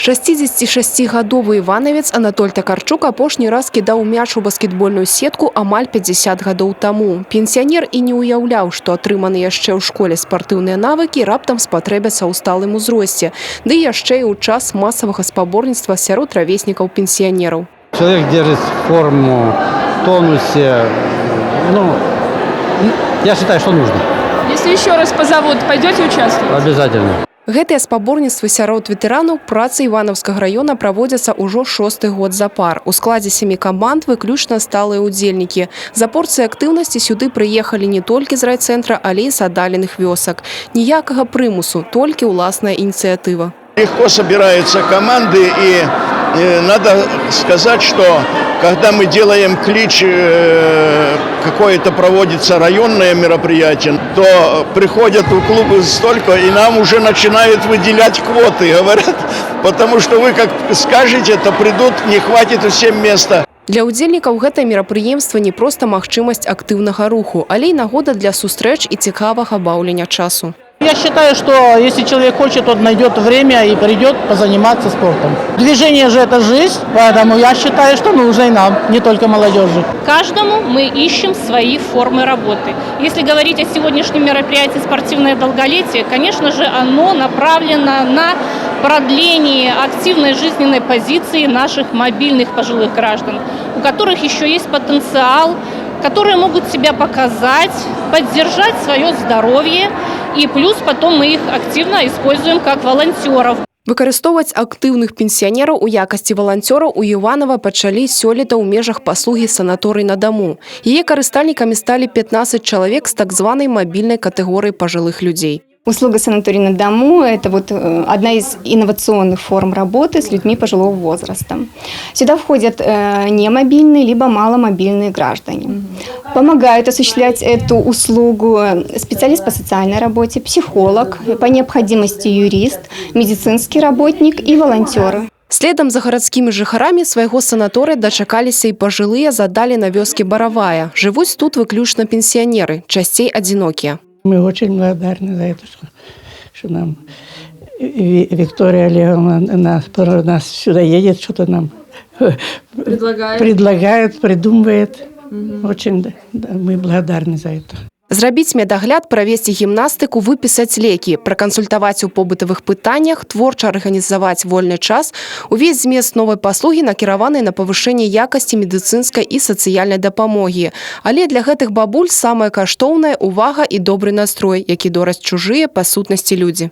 66-гадовы іванавец Анатоль Такарчук апошні раз кідаў мяч у баскетбольную сетку амаль 50 гадоў таму. Пенсіянер і не ўяўляў, што атрыманы яшчэ ў школе спартыўныя навыкі раптам спатрэбяцца ў сталым узросце, ды яшчэ і ў час масавага спаборніцтва сярод равеснікаў пенсіянераў. Человек держит форму, в тонусе. Я считаю, что нужно. Если еще раз позовут, пойдете участвовать? Обязательно. Гэтыя спаборніцтвы сярод ветэранаў працы Іванаўскага раёна праводзяцца ўжо 6-й год запар. У складзе 7 каманд выключна сталыя ўдзельнікі. За порцыяй актыўнасці сюды прыехалі не толькі з райцэнтра, але і з аддаленых вёсак. Ніякага прымусу, толькі ўласная ініцыятыва. Легко собираются команды, и надо сказать, что когда мы делаем клич, какое-то проводится районное мероприятие, то приходят в клубы столько, и нам уже начинают выделять квоты, говорят, потому что вы как скажете, то придут, не хватит всем места. Для ўдзельнікаў гэтае мерапрыемства не проста магчымасць актыўнага руху, але і нагода для сустрэч і цікавага баўлення часу. Я считаю, что если человек хочет, он найдет время и придет позаниматься спортом. Движение же это жизнь, поэтому я считаю, что нужно и нам, не только молодежи. Каждому мы ищем свои формы работы. Если говорить о сегодняшнем мероприятии «Спортивное долголетие», конечно же, оно направлено на продление активной жизненной позиции наших мобильных пожилых граждан, у которых еще есть потенциал, которые могут себя показать, поддержать свое здоровье, и плюс потом мы их активно используем как волонтеров. Выкарыстоўваць актыўных пенсіянераў у якасці валанцёраў у Іванова пачалі сёлета ў межах паслугі санаторый на даму. Яе карыстальнікамі сталі 15 чалавек з так званай мабільнай катэгорыі пажылых людзей. Услуга санаторий на дому – это одна из инновационных форм работы с людьми пожилого возраста. Сюда входят немобильные либо маломобильные граждане. Помогают осуществлять эту услугу специалист по социальной работе, психолог, по необходимости юрист, медицинский работник и волонтеры. Следам за гарадскімі жыхарамі свайго санаторыя дачакаліся і пажылыя задалі на вёске Баравая. Жывуць тут выключна пенсіянеры, часцей адзінокія. Мы очень благодарны за это, что нам Виктория Олеговна нас сюда едет, что-то нам предлагает, придумывает. Очень мы благодарны за это. Зрабіць медагляд, правесці гімнастыку, выпісаць лекі, пракансультаваць у побытавых пытаннях, творча арганізаваць вольны час. Увесь змест новай паслугі накіраваны на павышэнне якасці медыцынскай і сацыяльнай дапамогі. Але для гэтых бабуль самае каштоўнае – увага і добры настрой, які дораць чужыя па сутнасці людзі.